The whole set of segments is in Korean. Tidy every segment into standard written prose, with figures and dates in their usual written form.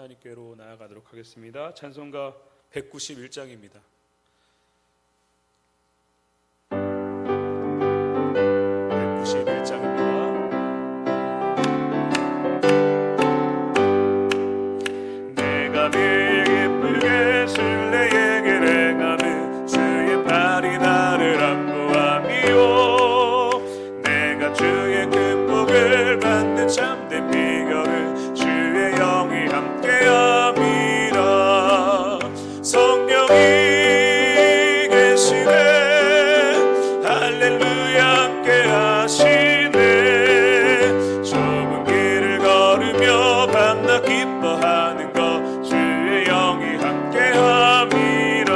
하나님께로 나아가도록 하겠습니다. 찬송가 191장입니다. 내가 매일 기쁘게 순례의 길 행하며 주의 팔이 나를 안보함이요 내가 주의 큰 복을 받는 참된 비결은 주의 영이 함께함이라. 성령이 계시네 할렐루야 함께하시네. 좁은 길을 걸으며 밤낮 기뻐하는 것 주의 영이 함께함이라.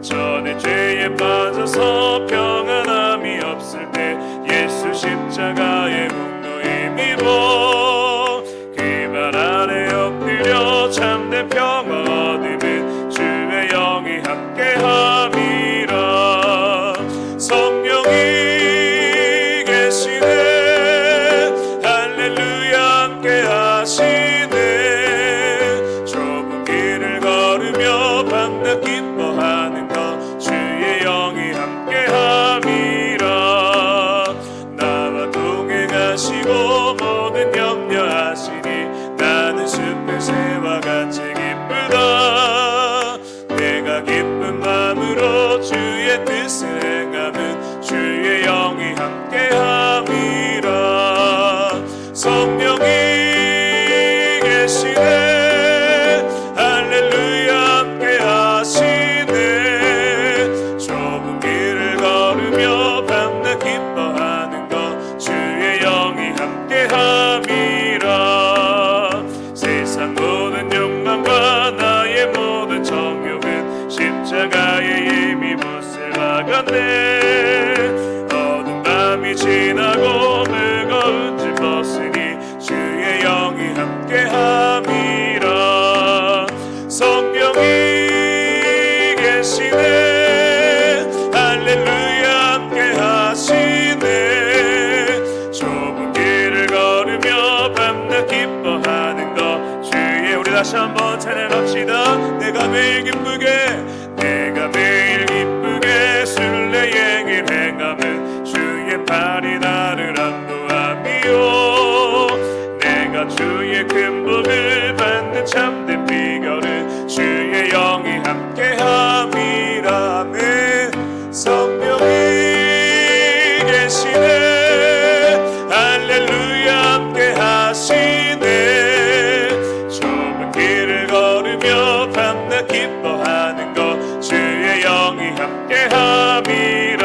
전에 죄에 빠져서 평안함이 없을 때 예수 십자가의 공로 힘입어 그 발 아래 엎드려 참된 평화 얻으면 주의 영이 함께함이라. 성령이 계시네 할렐루야 함께하시네. 좁은 길을 걸으며 밤낮 기뻐하는 것 주의 영이 함께함이라. 나와 동행하시고 모든 염려하시니 나는 숲의 새와 같이 기쁘다. 내가 기쁜 마음으로 주의 뜻을 행하면 주의 영이 함께함이라. 성령이 계시네 할렐루야 함께하시네. 좁은 길을 걸으며 밤낮 기뻐하는 것 주의 영이 함께함이라. 세상 모든 욕망과 나의 모든 정욕은 십자가에 이미 못을 박았네. 어두운 밤이 지나고 무거운 짐 벗으니 주의 영이 함께함이라. 성령이 계시네 할렐루야 함께하시네. 좁은 길을 걸으며 밤낮 기뻐하는 것 주의 우리 다시 한번 찬양합시다. 내가 매일 기쁘게 순례의 길 행하면 주의 팔이 나를 안보함이요 내가 주의 큰 복을 받는 참된 비결은 주의 영이 함께함이라. 아멘. 성령이 계시네 할렐루야 함께하시네. 좁은 길을 걸으며 밤낮 기뻐하는 것 주의 영이 함께함이라.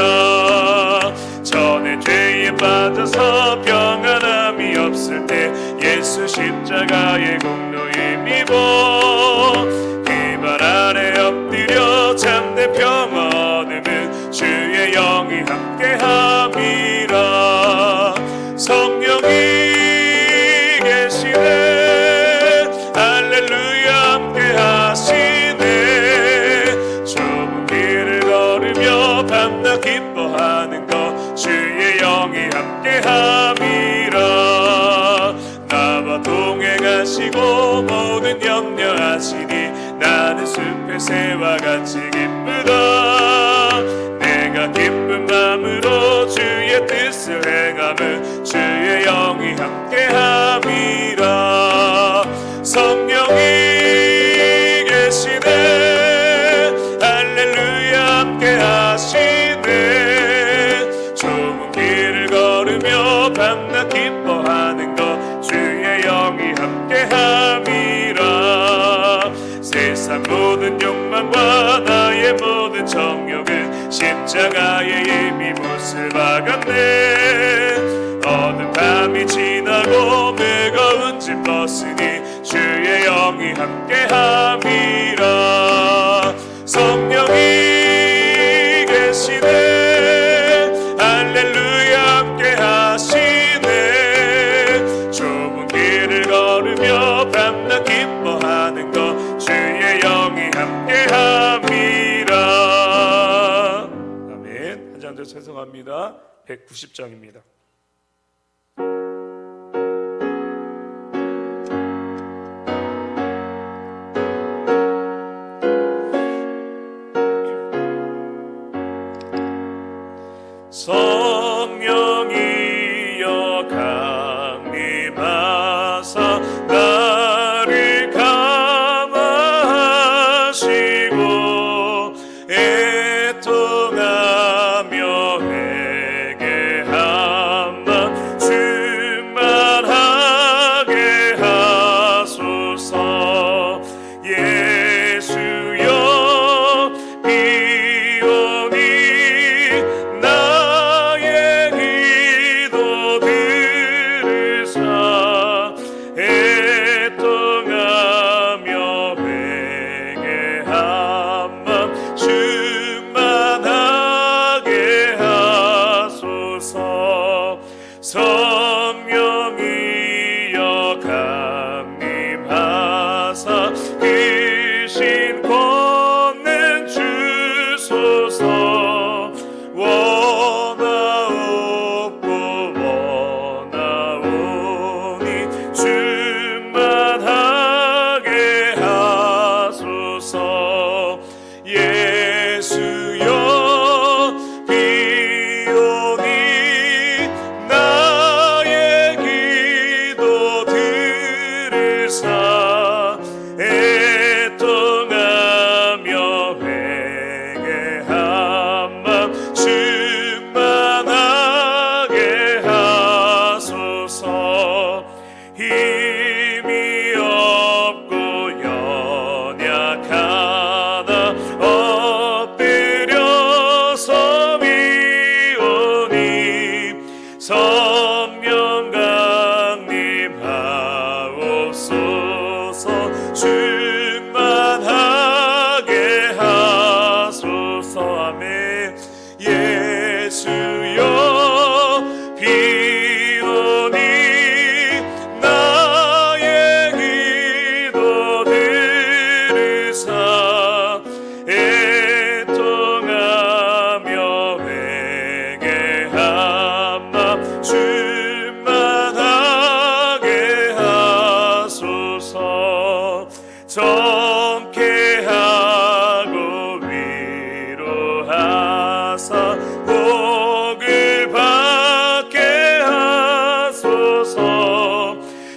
전에 죄에 빠져서 평안함이 없을 때 예수 십자가의 공로 힘입어 그 발 아래 엎드려 참된 평화 얻으면 주의 영이 함께함이라. 성령이 계시네 할렐루야 함께하시네. 좁은 길을 걸으며 밤낮 기뻐하는 것 주의 영이 함께함이라. 나와 동행하시고 모든 염려하시니 나는 숲의 새와 같이 기쁘다. 내가 기쁜 마음으로 주의 뜻을 행하면 주의 영이 함께함이라. 성령이 계시네 할렐루야 함께하시네. 좁은 길을 걸으며 밤낮 기뻐하는 것 주의 영이 함께함이라. 세상 모든 욕망과 나의 모든 정욕은 십자가에 이미 못을 박았네. 어두운 밤이 지나고 무거운 짐 벗으니 주의 영이 함께함이라. 성령이 계시네 할렐루야 함께하시네. 좁은 길을 걸으며 밤낮 기뻐하는 것 주의 영이 함께함이라. 아멘. 한 장 더 찬송합니다. 190장입니다. 하사 그 신 권능 주소서. 원하옵고 원하오니 충만하게 하소서. 예수여 비오니 나의 기도 들으사 애통하며 회개한 맘 충만하게 하소서. 힘이 없고 연약하다 엎드려서 미오니 선명강림하옵소서. 충만하게 하소서. 아멘. 예수여 비오니 나의 기도 들으사 애통하며 회개한 맘 충만하게 하소서. 정케하고 위로하사 복을 받게 하소서.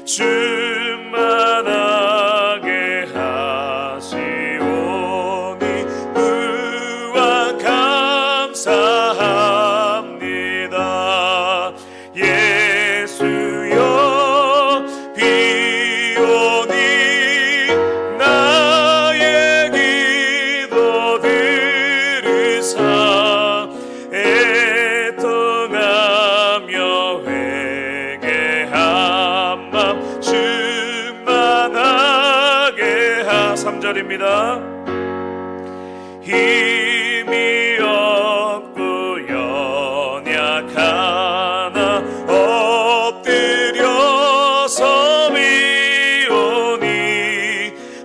충만하게 하시오니 무한 감사합니다. 예수여 비오니 나의 기도 들으사 애통하며 회개한 맘 충만하게 하. 3절입니다. 힘이 없고 연약하나 엎드려서 미오니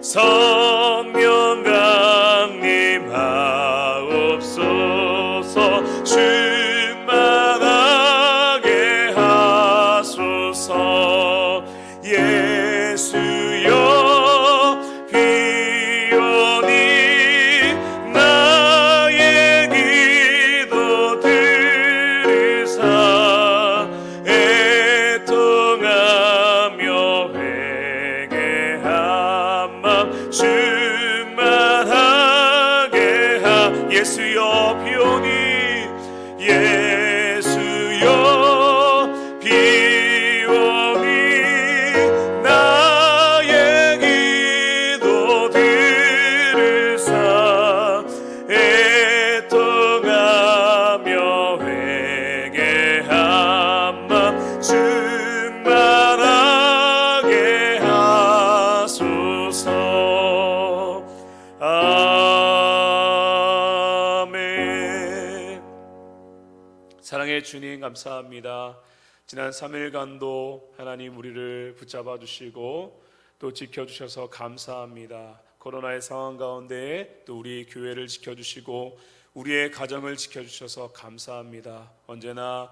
성령 강림하옵소서. 충만하게 하소서. 예수여 비오니 나의 기도 들으사 애통하며 회개한 맘 충만하게 하. 예수여 비오니 예수여 비오니 나의 기도 들으사 애통하며 회개한 맘 충만하게 하소서. 아멘. 사랑의 주님 감사합니다. 지난 3일간도 하나님 우리를 붙잡아 주시고 또 지켜주셔서 감사합니다. 코로나의 상황 가운데 또 우리 교회를 지켜주시고 우리의 가정을 지켜주셔서 감사합니다. 언제나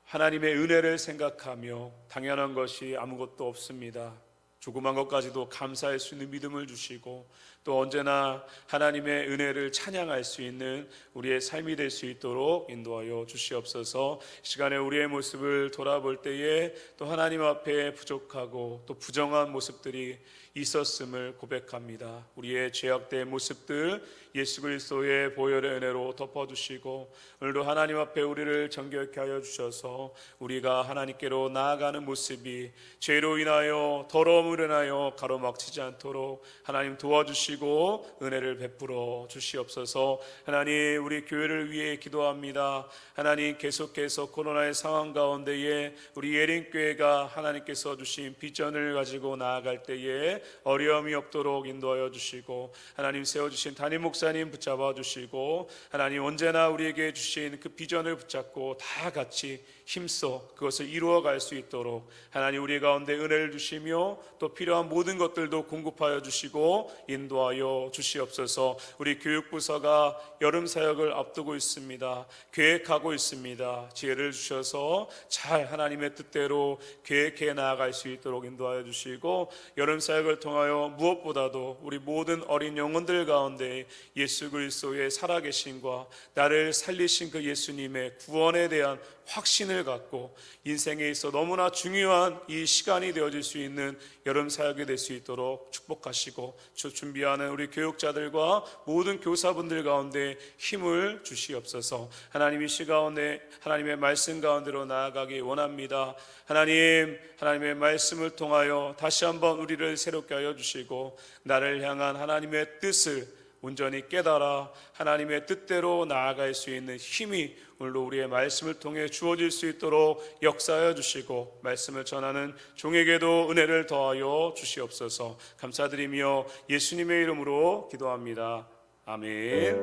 하나님의 은혜를 생각하며 당연한 것이 아무것도 없습니다. 조그만 것까지도 감사할 수 있는 믿음을 주시고 또 언제나 하나님의 은혜를 찬양할 수 있는 우리의 삶이 될 수 있도록 인도하여 주시옵소서. 시간에 우리의 모습을 돌아볼 때에 또 하나님 앞에 부족하고 또 부정한 모습들이 있었음을 고백합니다. 우리의 죄악된 모습들 예수 그리스도의 보혈의 은혜로 덮어주시고 오늘도 하나님 앞에 우리를 정결케 하여 주셔서 우리가 하나님께로 나아가는 모습이 죄로 인하여 더러움을 인하여 가로막히지 않도록 하나님 도와주시고 은혜를 베풀어 주시옵소서. 하나님 우리 교회를 위해 기도합니다. 하나님 계속해서 코로나의 상황 가운데에 우리 예린교회가 하나님께서 주신 비전을 가지고 나아갈 때에 어려움이 없도록 인도하여 주시고 하나님 세워주신 담임 목사님 붙잡아 주시고 하나님 언제나 우리에게 주신 그 비전을 붙잡고 다 같이 힘써 그것을 이루어갈 수 있도록 하나님 우리 가운데 은혜를 주시며 또 필요한 모든 것들도 공급하여 주시고 인도하여 주시옵소서. 우리 교육부서가 여름 사역을 앞두고 있습니다. 계획하고 있습니다. 지혜를 주셔서 잘 하나님의 뜻대로 계획해 나아갈 수 있도록 인도하여 주시고, 여름 사역을 통하여 무엇보다도 우리 모든 어린 영혼들 가운데 예수 그리스도의 살아계심과 나를 살리신 그 예수님의 구원에 대한 확신을 갖고 인생에 있어 너무나 중요한 이 시간이 되어질 수 있는 여름 사역이 될 수 있도록 축복하시고, 준비하는 우리 교육자들과 모든 교사분들 가운데 힘을 주시옵소서. 하나님, 이 시 가운데 하나님의 말씀 가운데로 나아가기 원합니다. 하나님의 말씀을 통하여 다시 한번 우리를 새롭게 하여 주시고, 나를 향한 하나님의 뜻을 온전히 깨달아 하나님의 뜻대로 나아갈 수 있는 힘이 오늘도 우리의 말씀을 통해 주어질 수 있도록 역사하여 주시고, 말씀을 전하는 종에게도 은혜를 더하여 주시옵소서. 감사드리며 예수님의 이름으로 기도합니다. 아멘.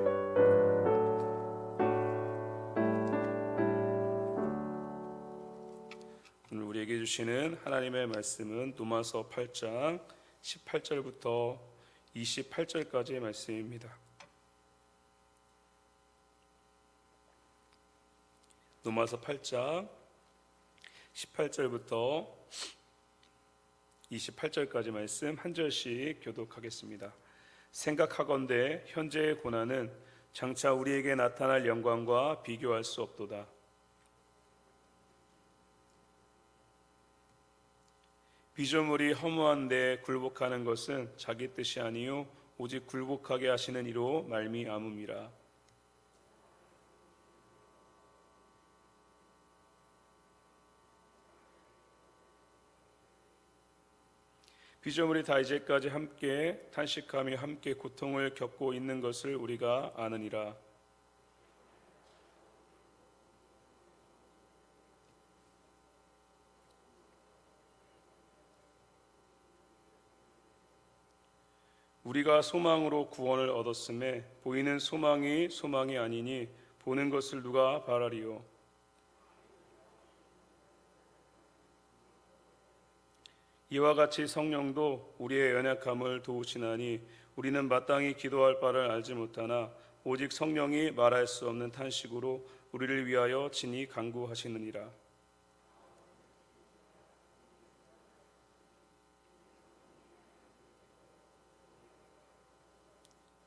오늘 우리에게 주시는 하나님의 말씀은 로마서 8장 18절부터 28절까지의 말씀입니다. 로마서 8장 18절부터 28절까지 말씀 한 절씩 교독하겠습니다. 생각하건대 현재의 고난은 장차 우리에게 나타날 영광과 비교할 수 없도다. 피조물이 허무한데 굴복하는 것은 자기 뜻이 아니요 오직 굴복하게 하시는 이로 말미암음이라. 피조물이 다 이제까지 함께 탄식하며 함께 고통을 겪고 있는 것을 우리가 아느니라. 우리가 소망으로 구원을 얻었음에 보이는 소망이 소망이 아니니 보는 것을 누가 바라리요. 이와 같이 성령도 우리의 연약함을 도우시나니 우리는 마땅히 기도할 바를 알지 못하나 오직 성령이 말할 수 없는 탄식으로 우리를 위하여 친히 간구하시느니라.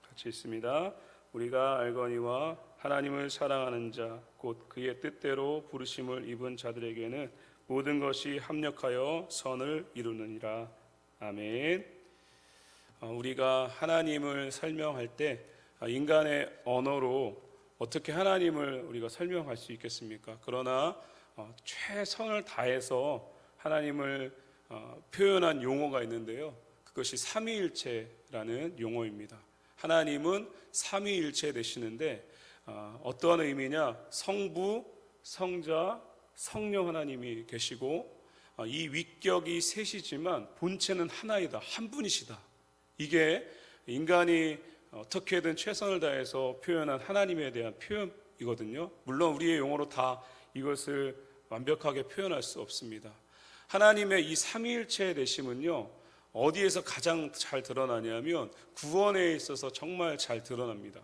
같이 있습니다. 우리가 알거니와 하나님을 사랑하는 자 곧 그의 뜻대로 부르심을 입은 자들에게는 모든 것이 합력하여 선을 이루느니라. 아멘. 우리가 하나님을 설명할 때 인간의 언어로 어떻게 하나님을 우리가 설명할 수 있겠습니까? 그러나 최선을 다해서 하나님을 표현한 용어가 있는데요. 그것이 삼위일체라는 용어입니다. 하나님은 삼위일체 되시는데 어떠한 의미냐? 성부, 성자, 성령 하나님이 계시고 이 위격이 셋이지만 본체는 하나이다. 한 분이시다. 이게 인간이 어떻게든 최선을 다해서 표현한 하나님에 대한 표현이거든요. 물론 우리의 용어로 다 이것을 완벽하게 표현할 수 없습니다. 하나님의 이 삼위일체 되심은요, 어디에서 가장 잘 드러나냐면 구원에 있어서 정말 잘 드러납니다.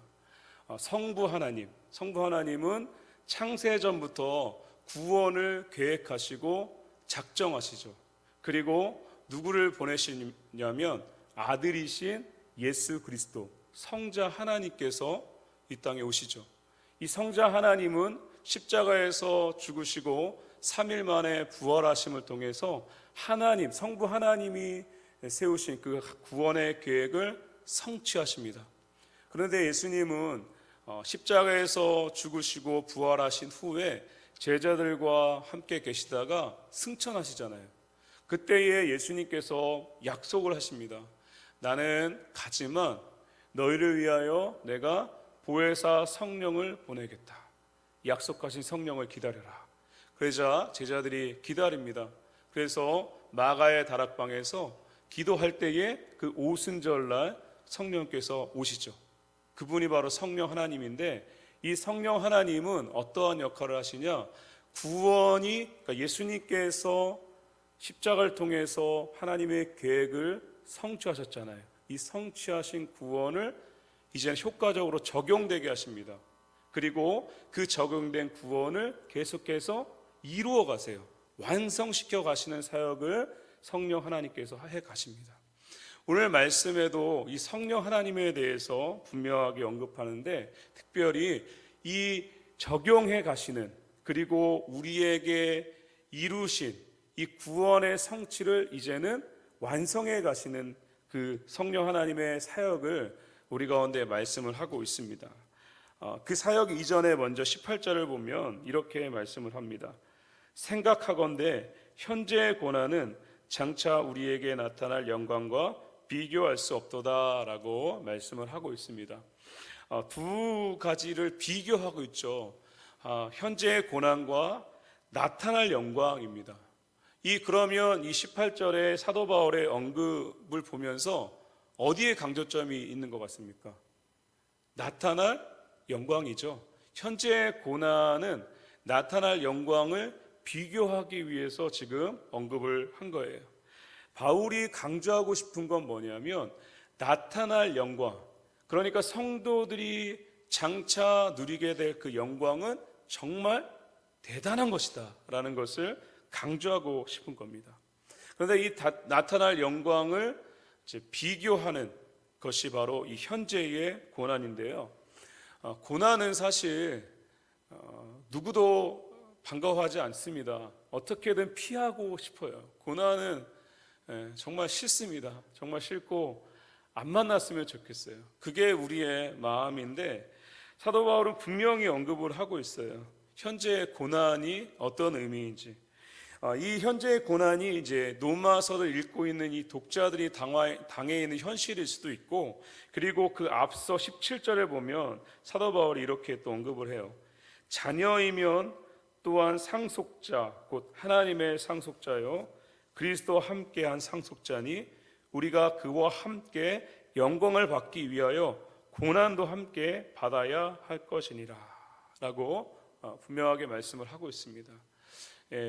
성부 하나님은 창세전부터 구원을 계획하시고 작정하시죠. 그리고 누구를 보내시냐면 아들이신 예수 그리스도 성자 하나님께서 이 땅에 오시죠. 이 성자 하나님은 십자가에서 죽으시고 3일 만에 부활하심을 통해서 성부 하나님이 세우신 그 구원의 계획을 성취하십니다. 그런데 예수님은 십자가에서 죽으시고 부활하신 후에 제자들과 함께 계시다가 승천하시잖아요. 그때에 예수님께서 약속을 하십니다. 나는 가지만 너희를 위하여 내가 보혜사 성령을 보내겠다. 약속하신 성령을 기다려라. 그러자 제자들이 기다립니다. 그래서 마가의 다락방에서 기도할 때에 그 오순절날 성령께서 오시죠. 그분이 바로 성령 하나님인데, 이 성령 하나님은 어떠한 역할을 하시냐? 그러니까 예수님께서 십자가를 통해서 하나님의 계획을 성취하셨잖아요. 이 성취하신 구원을 이제 효과적으로 적용되게 하십니다. 그리고 그 적용된 구원을 계속해서 이루어 가세요. 완성시켜 가시는 사역을 성령 하나님께서 해 가십니다. 오늘 말씀에도 이 성령 하나님에 대해서 분명하게 언급하는데, 특별히 이 적용해 가시는, 그리고 우리에게 이루신 이 구원의 성취를 이제는 완성해 가시는 그 성령 하나님의 사역을 우리 가운데 말씀을 하고 있습니다. 그 사역 이전에 먼저 18절을 보면 이렇게 말씀을 합니다. 생각하건대 현재의 고난은 장차 우리에게 나타날 영광과 비교할 수 없도다라고 말씀을 하고 있습니다. 두 가지를 비교하고 있죠. 현재의 고난과 나타날 영광입니다. 그러면 이 18절의 사도 바울의 언급을 보면서 어디에 강조점이 있는 것 같습니까? 나타날 영광이죠. 현재의 고난은 나타날 영광을 비교하기 위해서 지금 언급을 한 거예요. 바울이 강조하고 싶은 건 뭐냐면 나타날 영광, 그러니까 성도들이 장차 누리게 될 그 영광은 정말 대단한 것이다 라는 것을 강조하고 싶은 겁니다. 그런데 이 나타날 영광을 이제 비교하는 것이 바로 이 현재의 고난인데요. 고난은 사실 누구도 반가워하지 않습니다. 어떻게든 피하고 싶어요. 고난은 정말 싫습니다. 정말 싫고 안 만났으면 좋겠어요. 그게 우리의 마음인데, 사도 바울은 분명히 언급을 하고 있어요. 현재의 고난이 어떤 의미인지. 이 현재의 고난이 이제 로마서를 읽고 있는 이 독자들이 당해 있는 현실일 수도 있고, 그리고 그 앞서 17절에 보면 사도 바울이 이렇게 또 언급을 해요. 자녀이면 또한 상속자, 곧 하나님의 상속자요 그리스도와 함께한 상속자니 우리가 그와 함께 영광을 받기 위하여 고난도 함께 받아야 할 것이니라 라고 분명하게 말씀을 하고 있습니다.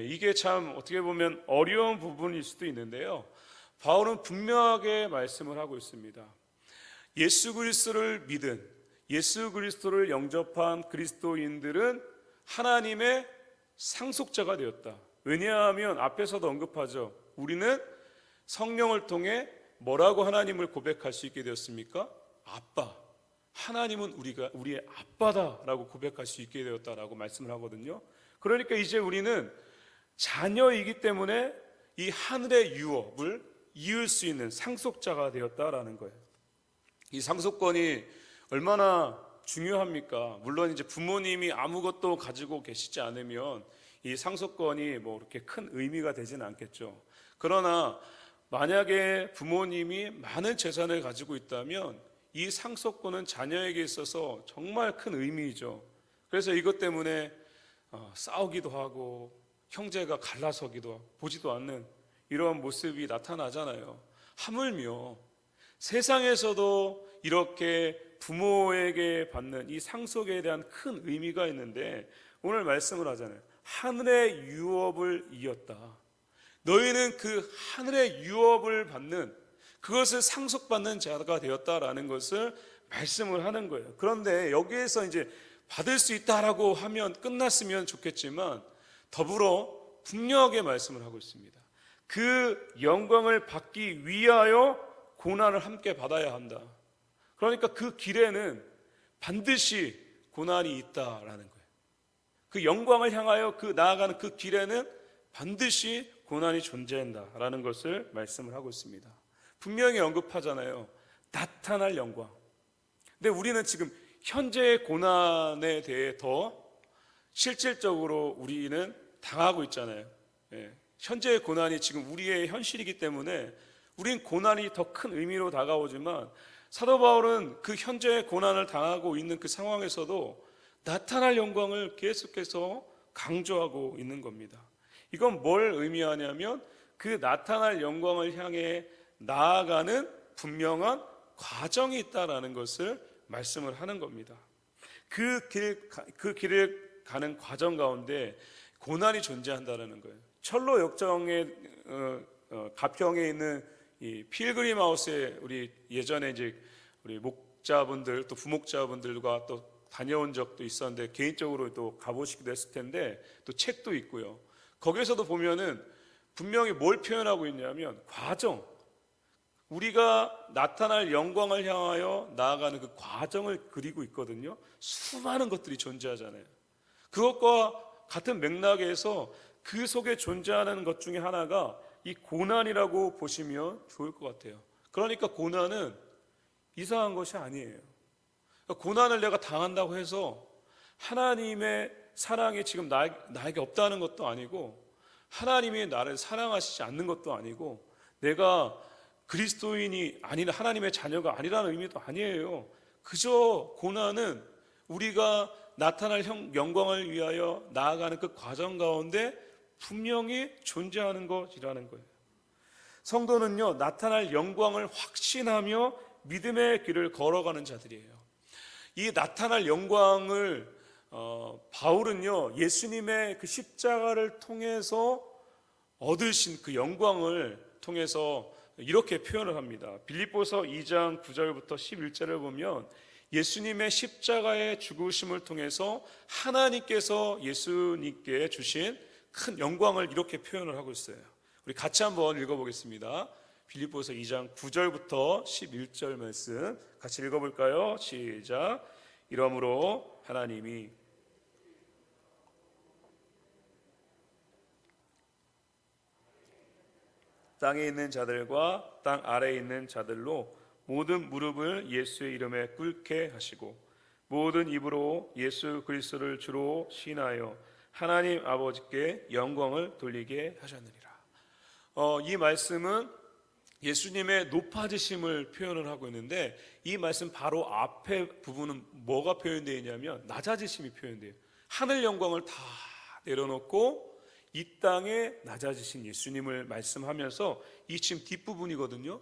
이게 참 어떻게 보면 어려운 부분일 수도 있는데요, 바울은 분명하게 말씀을 하고 있습니다. 예수 그리스도를 믿은, 예수 그리스도를 영접한 그리스도인들은 하나님의 상속자가 되었다. 왜냐하면 앞에서도 언급하죠. 우리는 성령을 통해 뭐라고 하나님을 고백할 수 있게 되었습니까? 아빠. 하나님은 우리의 아빠다라고 고백할 수 있게 되었다라고 말씀을 하거든요. 그러니까 이제 우리는 자녀이기 때문에 이 하늘의 유업을 이을 수 있는 상속자가 되었다라는 거예요. 이 상속권이 얼마나 중요합니까? 물론 이제 부모님이 아무것도 가지고 계시지 않으면 이 상속권이 뭐 이렇게 큰 의미가 되지는 않겠죠. 그러나 만약에 부모님이 많은 재산을 가지고 있다면 이 상속권은 자녀에게 있어서 정말 큰 의미이죠. 그래서 이것 때문에 싸우기도 하고 형제가 갈라서기도 하고 보지도 않는 이런 모습이 나타나잖아요. 하물며 세상에서도 이렇게 부모에게 받는 이 상속에 대한 큰 의미가 있는데, 오늘 말씀을 하잖아요. 하늘의 유업을 이었다. 너희는 그 하늘의 유업을 받는, 그것을 상속받는 자가 되었다라는 것을 말씀을 하는 거예요. 그런데 여기에서 이제 받을 수 있다라고 하면 끝났으면 좋겠지만 더불어 분명하게 말씀을 하고 있습니다. 그 영광을 받기 위하여 고난을 함께 받아야 한다. 그러니까 그 길에는 반드시 고난이 있다라는 거예요. 그 영광을 향하여 나아가는 그 길에는 반드시 고난이 존재한다라는 것을 말씀을 하고 있습니다. 분명히 언급하잖아요. 나타날 영광. 근데 우리는 지금 현재의 고난에 대해 더 실질적으로 우리는 당하고 있잖아요. 현재의 고난이 지금 우리의 현실이기 때문에 우린 고난이 더 큰 의미로 다가오지만, 사도 바울은 그 현재의 고난을 당하고 있는 그 상황에서도 나타날 영광을 계속해서 강조하고 있는 겁니다. 이건 뭘 의미하냐면 그 나타날 영광을 향해 나아가는 분명한 과정이 있다라는 것을 말씀을 하는 겁니다. 그 길을 가는 과정 가운데 고난이 존재한다라는 거예요. 철로 역정의 가평에 있는 이 필그림 하우스에 우리 예전에 이제 우리 목자분들 또 부목자분들과 또 다녀온 적도 있었는데 개인적으로 또 가보시기도 했을 텐데 또 책도 있고요. 거기에서도 보면은 분명히 뭘 표현하고 있냐면 과정, 우리가 나타날 영광을 향하여 나아가는 그 과정을 그리고 있거든요. 수많은 것들이 존재하잖아요. 그것과 같은 맥락에서 그 속에 존재하는 것 중에 하나가 이 고난이라고 보시면 좋을 것 같아요. 그러니까 고난은 이상한 것이 아니에요. 고난을 내가 당한다고 해서 하나님의 사랑이 지금 나에게 없다는 것도 아니고, 하나님이 나를 사랑하시지 않는 것도 아니고, 내가 그리스도인이 아닌 하나님의 자녀가 아니라는 의미도 아니에요. 그저 고난은 우리가 나타날 영광을 위하여 나아가는 그 과정 가운데 분명히 존재하는 것이라는 거예요. 성도는요, 나타날 영광을 확신하며 믿음의 길을 걸어가는 자들이에요. 이 나타날 영광을 바울은요, 예수님의 그 십자가를 통해서 얻으신 그 영광을 통해서 이렇게 표현을 합니다. 빌립보서 2장 9절부터 11절을 보면 예수님의 십자가의 죽으심을 통해서 하나님께서 예수님께 주신 큰 영광을 이렇게 표현을 하고 있어요. 우리 같이 한번 읽어보겠습니다. 빌립보서 2장 9절부터 11절 말씀 같이 읽어볼까요? 시작. 이러므로 하나님이 땅에 있는 자들과 땅 아래에 있는 자들로 모든 무릎을 예수의 이름에 꿇게 하시고 모든 입으로 예수 그리스도를 주로 시인하여 하나님 아버지께 영광을 돌리게 하셨느니라. 이 말씀은 예수님의 높아지심을 표현을 하고 있는데, 이 말씀 바로 앞에 부분은 뭐가 표현되어 있냐면 낮아지심이 표현돼요. 하늘 영광을 다 내려놓고 이 땅에 낮아지신 예수님을 말씀하면서 이 지금 뒷부분이거든요.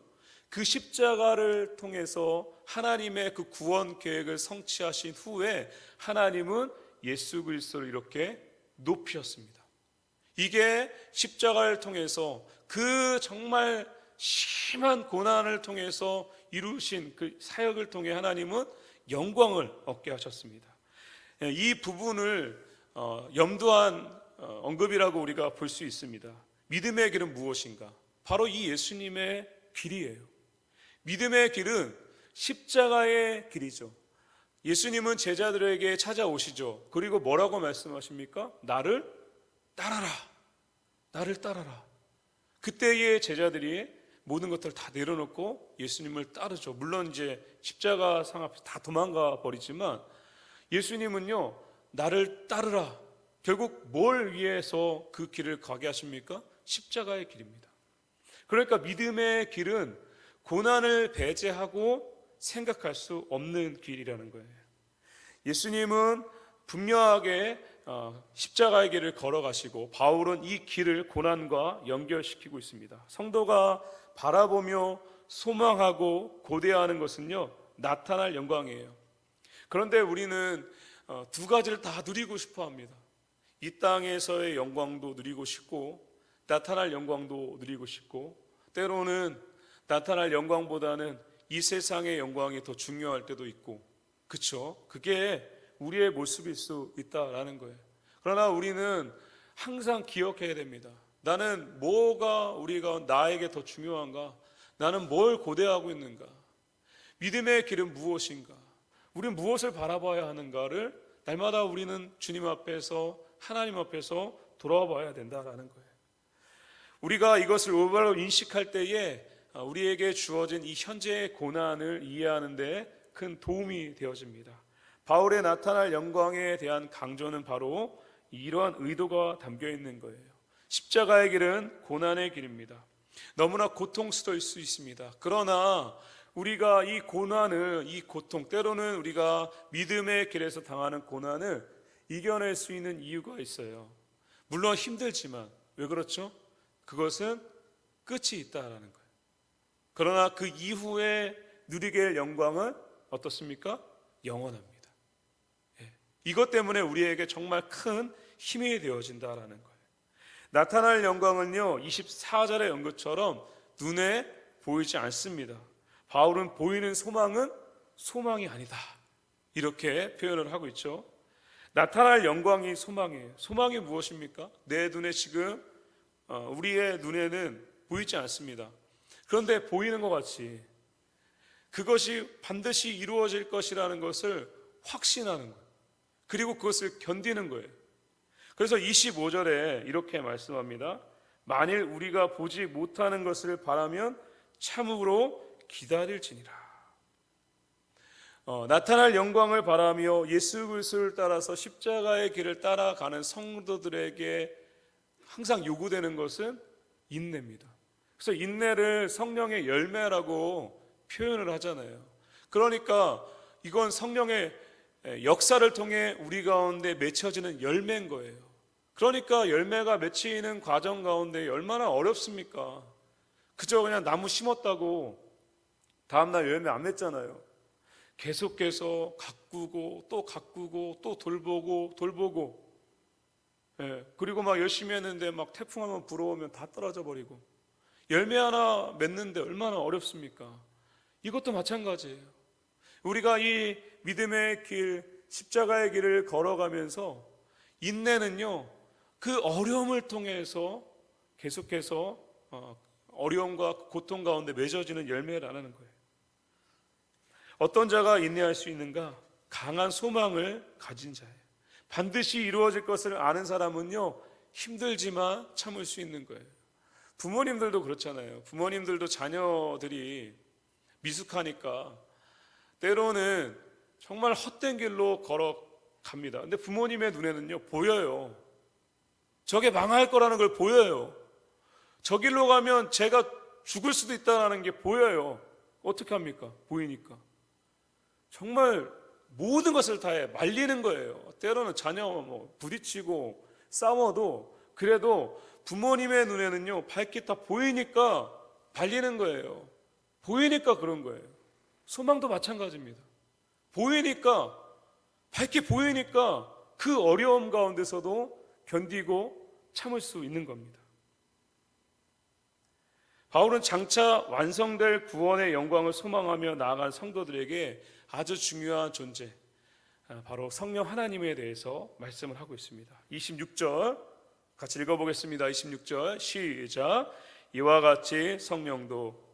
그 십자가를 통해서 하나님의 그 구원 계획을 성취하신 후에 하나님은 예수 그리스도를 이렇게 높이셨습니다. 이게 십자가를 통해서 그 정말 심한 고난을 통해서 이루신 그 사역을 통해 하나님은 영광을 얻게 하셨습니다. 이 부분을 염두한 언급이라고 우리가 볼 수 있습니다. 믿음의 길은 무엇인가? 바로 이 예수님의 길이에요. 믿음의 길은 십자가의 길이죠. 예수님은 제자들에게 찾아오시죠. 그리고 뭐라고 말씀하십니까? 나를 따라라. 나를 따라라. 그때의 제자들이 모든 것들을 다 내려놓고 예수님을 따르죠. 물론 이제 십자가 상 앞에서 다 도망가 버리지만 예수님은요, 나를 따르라. 결국 뭘 위해서 그 길을 가게 하십니까? 십자가의 길입니다. 그러니까 믿음의 길은 고난을 배제하고 생각할 수 없는 길이라는 거예요. 예수님은 분명하게 십자가의 길을 걸어가시고 바울은 이 길을 고난과 연결시키고 있습니다. 성도가 바라보며 소망하고 고대하는 것은요, 나타날 영광이에요. 그런데 우리는 두 가지를 다 누리고 싶어 합니다. 이 땅에서의 영광도 누리고 싶고 나타날 영광도 누리고 싶고, 때로는 나타날 영광보다는 이 세상의 영광이 더 중요할 때도 있고, 그렇죠? 그게 우리의 모습일 수 있다라는 거예요. 그러나 우리는 항상 기억해야 됩니다. 나는 뭐가 우리가 나에게 더 중요한가? 나는 뭘 고대하고 있는가? 믿음의 길은 무엇인가? 우리는 무엇을 바라봐야 하는가를 날마다 우리는 주님 앞에서, 하나님 앞에서 돌아봐야 된다라는 거예요. 우리가 이것을 올바로 인식할 때에 우리에게 주어진 이 현재의 고난을 이해하는 데 큰 도움이 되어집니다. 바울의 나타날 영광에 대한 강조는 바로 이러한 의도가 담겨 있는 거예요. 십자가의 길은 고난의 길입니다. 너무나 고통스러울 수 있습니다. 그러나 우리가 이 고난을, 이 고통, 때로는 우리가 믿음의 길에서 당하는 고난을 이겨낼 수 있는 이유가 있어요. 물론 힘들지만, 왜 그렇죠? 그것은 끝이 있다라는 거예요. 그러나 그 이후에 누리게 할 영광은 어떻습니까? 영원합니다. 이것 때문에 우리에게 정말 큰 힘이 되어진다라는 거예요. 나타날 영광은요 24절의 연것처럼 눈에 보이지 않습니다. 바울은 보이는 소망은 소망이 아니다 이렇게 표현을 하고 있죠. 나타날 영광이 소망이에요. 소망이 무엇입니까? 내 눈에 지금 우리의 눈에는 보이지 않습니다. 그런데 보이는 것 같이 그것이 반드시 이루어질 것이라는 것을 확신하는 거예요. 그리고 그것을 견디는 거예요. 그래서 25절에 이렇게 말씀합니다. 만일 우리가 보지 못하는 것을 바라면 참으로 기다릴지니라. 나타날 영광을 바라며 예수 그리스도를 따라서 십자가의 길을 따라가는 성도들에게 항상 요구되는 것은 인내입니다. 그래서 인내를 성령의 열매라고 표현을 하잖아요. 그러니까 이건 성령의 역사를 통해 우리 가운데 맺혀지는 열매인 거예요. 그러니까 열매가 맺히는 과정 가운데 얼마나 어렵습니까? 그저 그냥 나무 심었다고 다음날 열매 안 맺잖아요. 계속해서 가꾸고 또 돌보고 그리고 막 열심히 했는데 막 태풍 한번 불어오면 다 떨어져 버리고 열매 하나 맺는데 얼마나 어렵습니까? 이것도 마찬가지예요. 우리가 이 믿음의 길, 십자가의 길을 걸어가면서 인내는요 그 어려움을 통해서 계속해서 어려움과 고통 가운데 맺어지는 열매라는 거예요. 어떤 자가 인내할 수 있는가? 강한 소망을 가진 자예요. 반드시 이루어질 것을 아는 사람은요 힘들지만 참을 수 있는 거예요. 부모님들도 그렇잖아요. 부모님들도 자녀들이 미숙하니까 때로는 정말 헛된 길로 걸어갑니다. 근데 부모님의 눈에는요 보여요. 저게 망할 거라는 걸 보여요. 저 길로 가면 제가 죽을 수도 있다는 게 보여요. 어떻게 합니까? 보이니까 정말 모든 것을 다해 말리는 거예요. 때로는 자녀 부딪히고 싸워도 그래도 부모님의 눈에는요 밝게 다 보이니까 발리는 거예요. 보이니까 그런 거예요. 소망도 마찬가지입니다. 보이니까 밝게 보이니까 그 어려움 가운데서도 견디고 참을 수 있는 겁니다. 바울은 장차 완성될 구원의 영광을 소망하며 나아간 성도들에게 아주 중요한 존재, 바로 성령 하나님에 대해서 말씀을 하고 있습니다. 26절 같이 읽어보겠습니다. 26절 시작. 이와 같이 성령도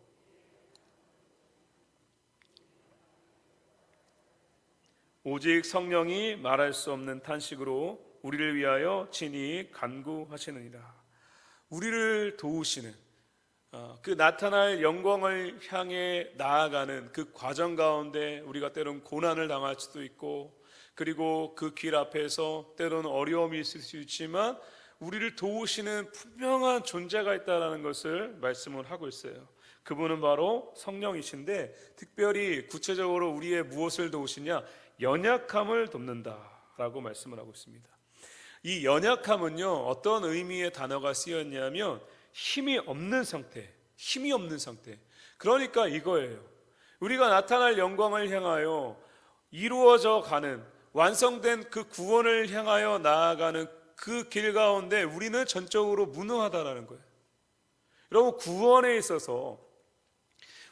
오직 성령이 말할 수 없는 탄식으로 우리를 위하여 친히 간구하시느니라. 우리를 도우시는 그 나타날 영광을 향해 나아가는 그 과정 가운데 우리가 때로는 고난을 당할 수도 있고 그리고 그 길 앞에서 때로는 어려움이 있을 수 있지만 우리를 도우시는 분명한 존재가 있다는 것을 말씀을 하고 있어요. 그분은 바로 성령이신데 특별히 구체적으로 우리의 무엇을 도우시냐? 연약함을 돕는다라고 말씀을 하고 있습니다. 이 연약함은요 어떤 의미의 단어가 쓰였냐면 힘이 없는 상태. 그러니까 이거예요. 우리가 나타날 영광을 향하여 이루어져 가는 완성된 그 구원을 향하여 나아가는 그 길 가운데 우리는 전적으로 무능하다라는 거예요. 여러분 구원에 있어서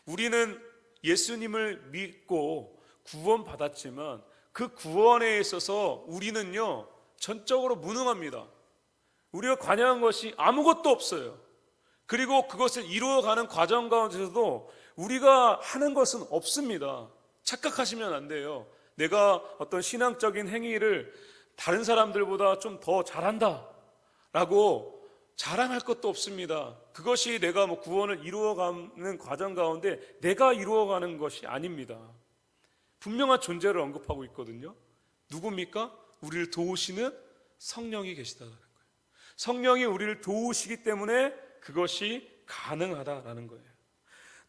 우리는 예수님을 믿고 구원받았지만 그 구원에 있어서 우리는요 전적으로 무능합니다. 우리가 관여한 것이 아무것도 없어요. 그리고 그것을 이루어가는 과정 가운데서도 우리가 하는 것은 없습니다. 착각하시면 안 돼요. 내가 어떤 신앙적인 행위를 다른 사람들보다 좀 더 잘한다 라고 자랑할 것도 없습니다. 그것이 내가 구원을 이루어가는 과정 가운데 내가 이루어가는 것이 아닙니다. 분명한 존재를 언급하고 있거든요. 누굽니까? 우리를 도우시는 성령이 계시다는 거예요. 성령이 우리를 도우시기 때문에 그것이 가능하다라는 거예요.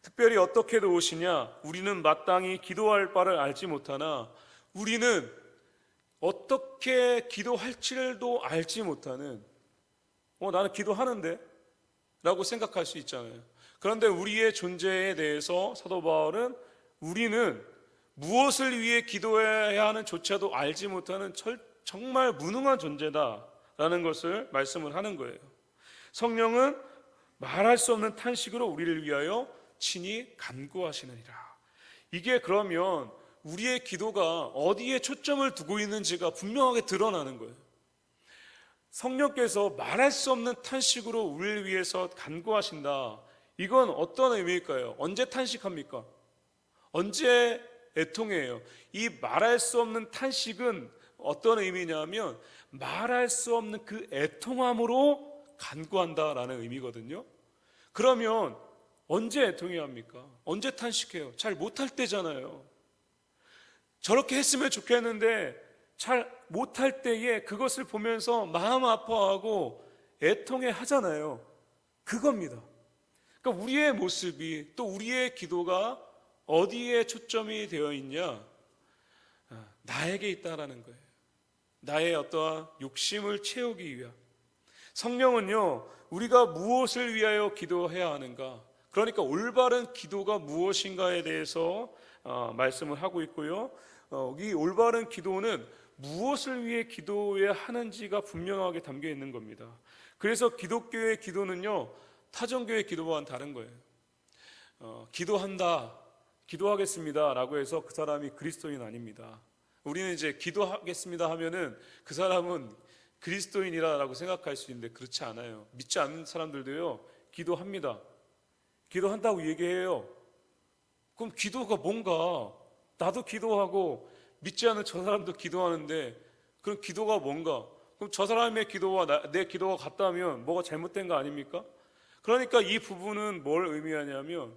특별히 어떻게 도우시냐? 우리는 마땅히 기도할 바를 알지 못하나 우리는 어떻게 기도할지도 알지 못하는 나는 기도하는데 라고 생각할 수 있잖아요. 그런데 우리의 존재에 대해서 사도 바울은 우리는 무엇을 위해 기도해야 하는 조차도 알지 못하는 정말 무능한 존재다라는 것을 말씀을 하는 거예요. 성령은 말할 수 없는 탄식으로 우리를 위하여 친히 간구하시느니라. 이게 그러면 우리의 기도가 어디에 초점을 두고 있는지가 분명하게 드러나는 거예요. 성령께서 말할 수 없는 탄식으로 우리를 위해서 간구하신다. 이건 어떤 의미일까요? 언제 탄식합니까? 언제 애통해요? 이 말할 수 없는 탄식은 어떤 의미냐면 말할 수 없는 그 애통함으로 간구한다라는 의미거든요. 그러면 언제 애통해야 합니까? 언제 탄식해요? 잘 못할 때잖아요. 저렇게 했으면 좋겠는데 잘 못할 때에 그것을 보면서 마음 아파하고 애통해 하잖아요. 그겁니다. 그러니까 우리의 모습이, 또 우리의 기도가 어디에 초점이 되어 있냐? 나에게 있다라는 거예요. 나의 어떠한 욕심을 채우기 위한. 성령은요, 우리가 무엇을 위하여 기도해야 하는가? 그러니까 올바른 기도가 무엇인가에 대해서 말씀을 하고 있고요. 이 올바른 기도는 무엇을 위해 기도해야 하는지가 분명하게 담겨 있는 겁니다. 그래서 기독교의 기도는요, 타종교의 기도와는 다른 거예요. 기도한다, 기도하겠습니다 라고 해서 그 사람이 그리스도인 아닙니다. 우리는 이제 기도하겠습니다 하면은 그 사람은 그리스도인이라고 생각할 수 있는데 그렇지 않아요. 믿지 않는 사람들도요, 기도합니다. 기도한다고 얘기해요. 그럼 기도가 뭔가? 나도 기도하고 믿지 않는 저 사람도 기도하는데 그럼 기도가 뭔가? 그럼 저 사람의 기도와 내 기도가 같다면 뭐가 잘못된 거 아닙니까? 그러니까 이 부분은 뭘 의미하냐면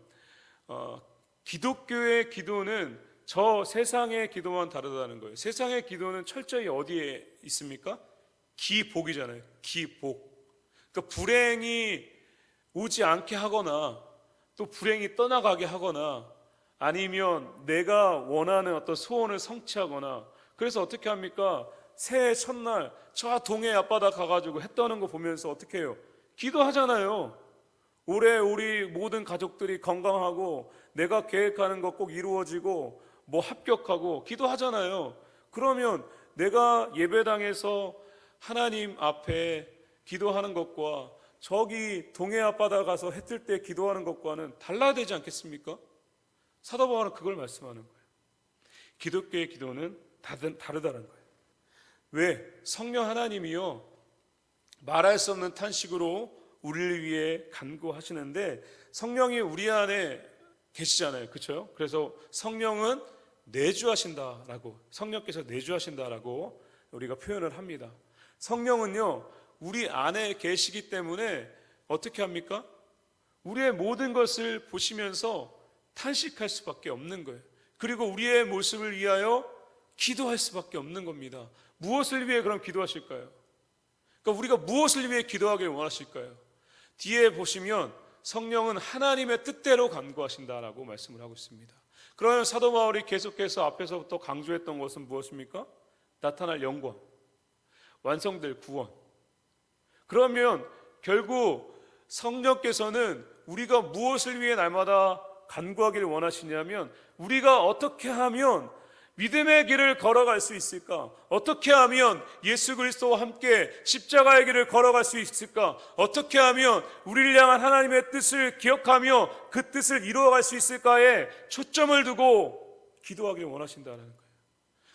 기독교의 기도는 저 세상의 기도와는 다르다는 거예요. 세상의 기도는 철저히 어디에 있습니까? 기복이잖아요. 기복. 그러니까 불행이 오지 않게 하거나 또 불행이 떠나가게 하거나 아니면 내가 원하는 어떤 소원을 성취하거나. 그래서 어떻게 합니까? 새해 첫날 저 동해 앞바다 가가지고 해 떠는 거 보면서 어떻게 해요? 기도하잖아요. 올해 우리 모든 가족들이 건강하고 내가 계획하는 거 꼭 이루어지고 뭐 합격하고 기도하잖아요. 그러면 내가 예배당에서 하나님 앞에 기도하는 것과 저기 동해 앞바다 가서 해 뜰 때 기도하는 것과는 달라야 되지 않겠습니까? 사도 바울은 그걸 말씀하는 거예요. 기독교의 기도는 다르다는 거예요. 왜? 성령 하나님이요, 말할 수 없는 탄식으로 우리를 위해 간구하시는데 성령이 우리 안에 계시잖아요. 그렇죠? 그래서 성령은 내주하신다라고, 성령께서 내주하신다라고 우리가 표현을 합니다. 성령은요, 우리 안에 계시기 때문에 어떻게 합니까? 우리의 모든 것을 보시면서 탄식할 수밖에 없는 거예요. 그리고 우리의 모습을 위하여 기도할 수밖에 없는 겁니다. 무엇을 위해 그럼 기도하실까요? 그러니까 우리가 무엇을 위해 기도하길 원하실까요? 뒤에 보시면 성령은 하나님의 뜻대로 간구하신다라고 말씀을 하고 있습니다. 그러면 사도 바울이 계속해서 앞에서부터 강조했던 것은 무엇입니까? 나타날 영광, 완성될 구원. 그러면 결국 성령께서는 우리가 무엇을 위해 날마다 간구하기를 원하시냐면 우리가 어떻게 하면 믿음의 길을 걸어갈 수 있을까? 어떻게 하면 예수 그리스도와 함께 십자가의 길을 걸어갈 수 있을까? 어떻게 하면 우리를 향한 하나님의 뜻을 기억하며 그 뜻을 이루어갈 수 있을까에 초점을 두고 기도하기를 원하신다는 거예요.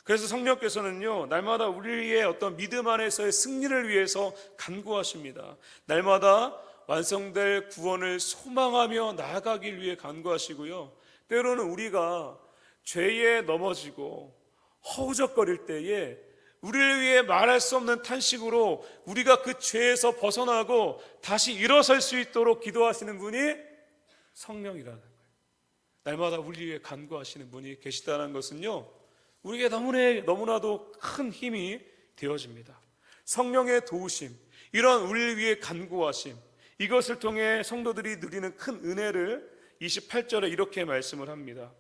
그래서 성령께서는요, 날마다 우리의 어떤 믿음 안에서의 승리를 위해서 간구하십니다. 날마다 완성될 구원을 소망하며 나아가길 위해 간구하시고요, 때로는 우리가 죄에 넘어지고 허우적거릴 때에 우리를 위해 말할 수 없는 탄식으로 우리가 그 죄에서 벗어나고 다시 일어설 수 있도록 기도하시는 분이 성령이라는 거예요. 날마다 우리 위해 간구하시는 분이 계시다는 것은요, 우리에게 너무나도 큰 힘이 되어집니다. 성령의 도우심, 이런 우리를 위해 간구하심, 이것을 통해 성도들이 누리는 큰 은혜를 28절에 이렇게 말씀을 합니다.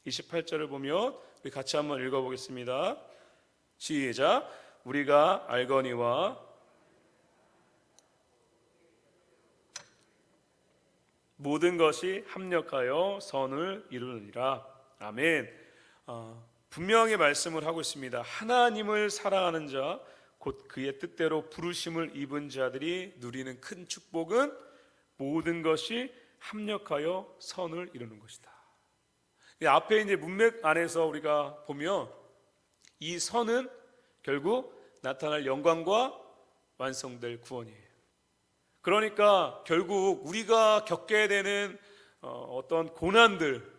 28절을 보면 우리 같이 한번 읽어보겠습니다. 시작. 우리가 알거니와 모든 것이 합력하여 선을 이루느니라. 아멘. 분명히 말씀을 하고 있습니다. 하나님을 사랑하는 자, 곧 그의 뜻대로 부르심을 입은 자들이 누리는 큰 축복은 모든 것이 합력하여 선을 이루는 것이다. 앞에 이제 문맥 안에서 우리가 보면 이 선은 결국 나타날 영광과 완성될 구원이에요. 그러니까 결국 우리가 겪게 되는 어떤 고난들,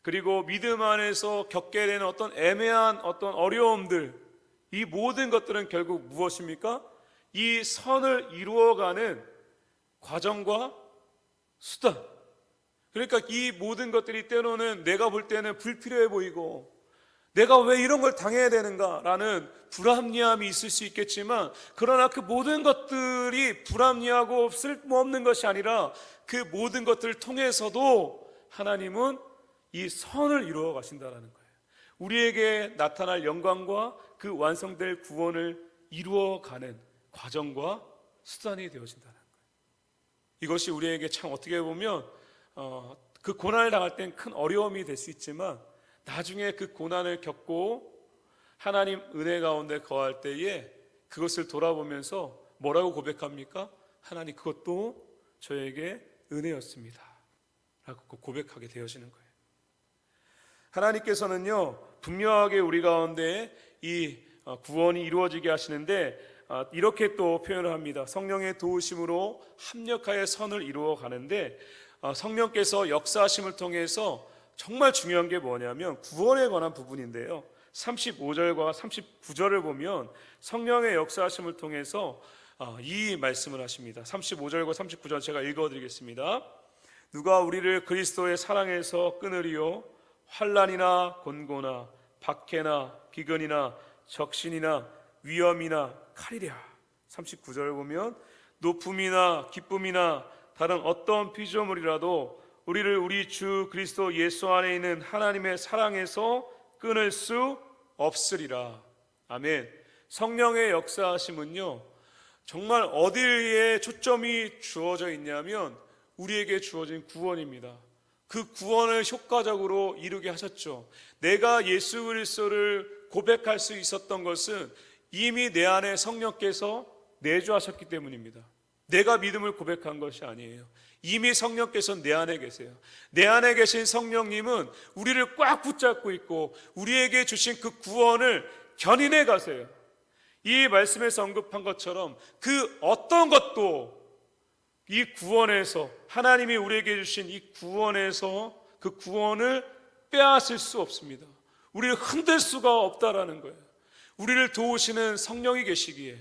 그리고 믿음 안에서 겪게 되는 어떤 애매한 어떤 어려움들, 이 모든 것들은 결국 무엇입니까? 이 선을 이루어가는 과정과 수단. 그러니까 이 모든 것들이 때로는 내가 볼 때는 불필요해 보이고, 내가 왜 이런 걸 당해야 되는가라는 불합리함이 있을 수 있겠지만, 그러나 그 모든 것들이 불합리하고 쓸모없는 것이 아니라 그 모든 것들을 통해서도 하나님은 이 선을 이루어 가신다라는 거예요. 우리에게 나타날 영광과 그 완성될 구원을 이루어가는 과정과 수단이 되어진다는 거예요. 이것이 우리에게 참 어떻게 보면 그 고난을 당할 땐 큰 어려움이 될 수 있지만, 나중에 그 고난을 겪고 하나님 은혜 가운데 거할 때에 그것을 돌아보면서 뭐라고 고백합니까? 하나님, 그것도 저에게 은혜였습니다 라고 고백하게 되어지는 거예요. 하나님께서는요, 분명하게 우리 가운데 이 구원이 이루어지게 하시는데, 이렇게 또 표현을 합니다. 성령의 도우심으로 합력하여 선을 이루어 가는데, 성령께서 역사하심을 통해서 정말 중요한 게 뭐냐면 구원에 관한 부분인데요, 35절과 39절을 보면 성령의 역사하심을 통해서 이 말씀을 하십니다. 35절과 39절 제가 읽어드리겠습니다. 누가 우리를 그리스도의 사랑에서 끊으리요? 환난이나 곤고나 박해나 비근이나 적신이나 위험이나 칼이랴. 39절을 보면 높음이나 기쁨이나 다른 어떤 피조물이라도 우리를 우리 주 그리스도 예수 안에 있는 하나님의 사랑에서 끊을 수 없으리라. 아멘. 성령의 역사하심은요, 정말 어디에 초점이 주어져 있냐면 우리에게 주어진 구원입니다. 그 구원을 효과적으로 이루게 하셨죠. 내가 예수 그리스도를 고백할 수 있었던 것은 이미 내 안에 성령께서 내주하셨기 때문입니다. 내가 믿음을 고백한 것이 아니에요. 이미 성령께서 내 안에 계세요. 내 안에 계신 성령님은 우리를 꽉 붙잡고 있고 우리에게 주신 그 구원을 견인해 가세요. 이 말씀에서 언급한 것처럼 그 어떤 것도 이 구원에서, 하나님이 우리에게 주신 이 구원에서 그 구원을 빼앗을 수 없습니다. 우리를 흔들 수가 없다라는 거예요. 우리를 도우시는 성령이 계시기에,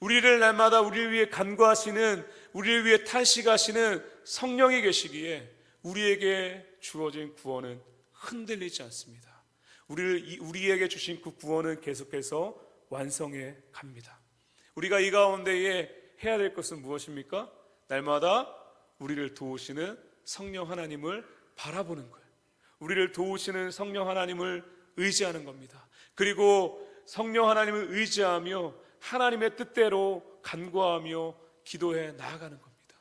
우리를 날마다 우리를 위해 간구하시는, 우리를 위해 탄식하시는 성령이 계시기에 우리에게 주어진 구원은 흔들리지 않습니다. 우리에게 주신 그 구원은 계속해서 완성해 갑니다. 우리가 이 가운데에 해야 될 것은 무엇입니까? 날마다 우리를 도우시는 성령 하나님을 바라보는 거예요. 우리를 도우시는 성령 하나님을 의지하는 겁니다. 그리고 성령 하나님을 의지하며 하나님의 뜻대로 간구하며 기도해 나아가는 겁니다.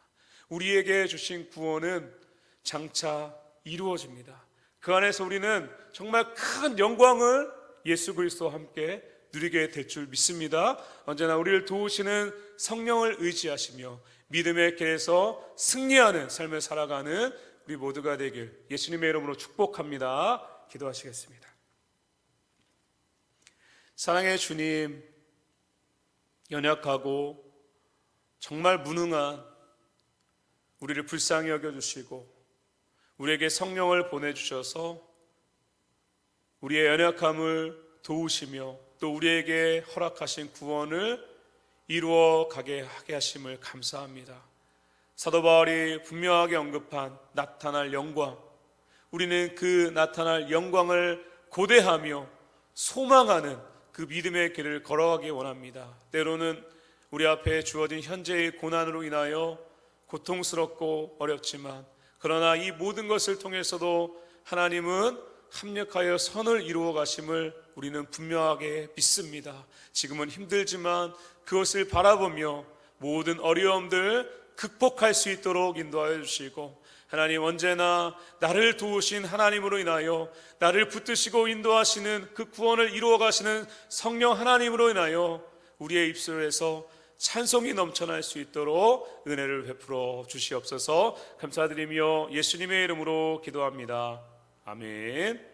우리에게 주신 구원은 장차 이루어집니다. 그 안에서 우리는 정말 큰 영광을 예수 그리스도와 함께 누리게 될 줄 믿습니다. 언제나 우리를 도우시는 성령을 의지하시며 믿음의 길에서 승리하는 삶을 살아가는 우리 모두가 되길 예수님의 이름으로 축복합니다. 기도하시겠습니다. 사랑의 주님, 연약하고 정말 무능한 우리를 불쌍히 여겨주시고 우리에게 성령을 보내주셔서 우리의 연약함을 도우시며 또 우리에게 허락하신 구원을 이루어 가게 하게 하심을 감사합니다. 사도 바울이 분명하게 언급한 나타날 영광, 우리는 그 나타날 영광을 고대하며 소망하는 그 믿음의 길을 걸어가기 원합니다. 때로는 우리 앞에 주어진 현재의 고난으로 인하여 고통스럽고 어렵지만, 그러나 이 모든 것을 통해서도 하나님은 합력하여 선을 이루어 가심을 우리는 분명하게 믿습니다. 지금은 힘들지만 그것을 바라보며 모든 어려움들 극복할 수 있도록 인도하여 주시고, 하나님 언제나 나를 도우신 하나님으로 인하여 나를 붙드시고 인도하시는 그 구원을 이루어 가시는 성령 하나님으로 인하여 우리의 입술에서 찬송이 넘쳐날 수 있도록 은혜를 베풀어 주시옵소서. 감사드리며 예수님의 이름으로 기도합니다. 아멘.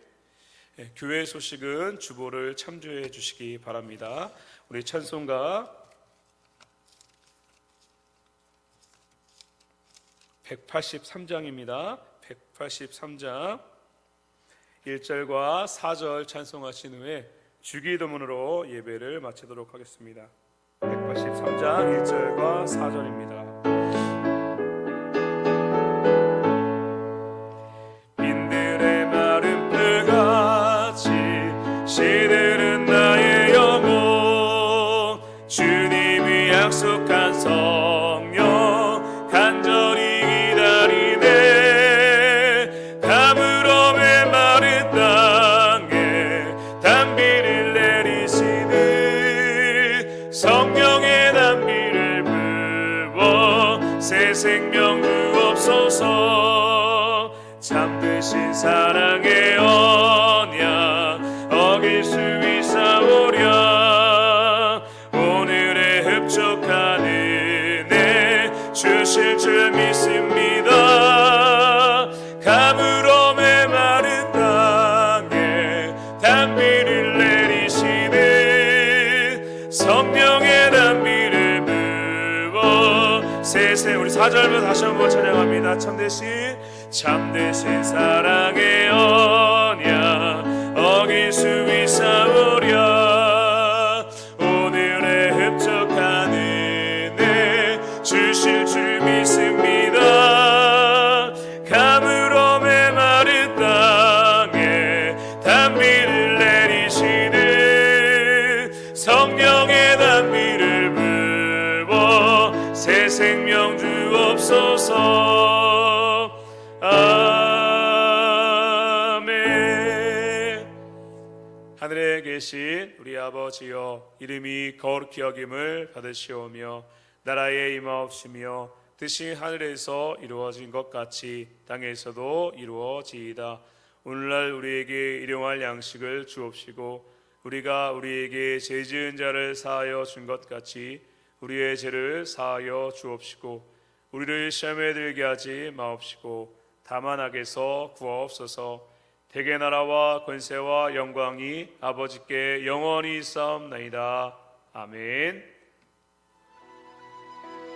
교회 소식은 주보를 참조해 주시기 바랍니다. 우리 찬송가 183장입니다. 183장 1절과 4절 찬송하신 후에 주기도문으로 예배를 마치도록 하겠습니다. 183장 1절과 4절입니다. 빈들의 마른 풀같이 시들은 나의 영혼, 주님이 약속한 성령 간절히 기다리네. 가물어 메마른 땅에 단비를 내리시는 성령의 단비를 부어 새 생명 주옵소서. 잠드신 사랑의 언약 어길 수 있사오랴. 오늘의 흡족한 은혜 주실 줄 믿습니다. 가물어 메마른 땅에 단비를 내리시는 성령의 단비를 부어 새새. 우리 4절부터 다시 한번 찬양합니다. 참되신 사랑의 언약 어길 수 있사오랴. 오늘의 흡족한 은혜 주실 줄 믿습니다. 가물어 메마른 땅에 단비를 내리시는 성령의 단비를 부어 새 생명 주옵소서. 아멘. 하늘에 계신 우리 아버지여, 이름이 거룩히 여김을 받으시오며 나라에 임하옵시며 뜻이 하늘에서 이루어진 것 같이 땅에서도 이루어지이다. 오늘날 우리에게 일용할 양식을 주옵시고 우리가 우리에게 죄 지은 자를 사하여 준 것 같이 우리의 죄를 사하여 주옵시고 우리를 시험에 들게 하지 마옵시고 다만 악에서 구하옵소서. 대개 나라와 권세와 영광이 아버지께 영원히 있사옵나이다. 아멘.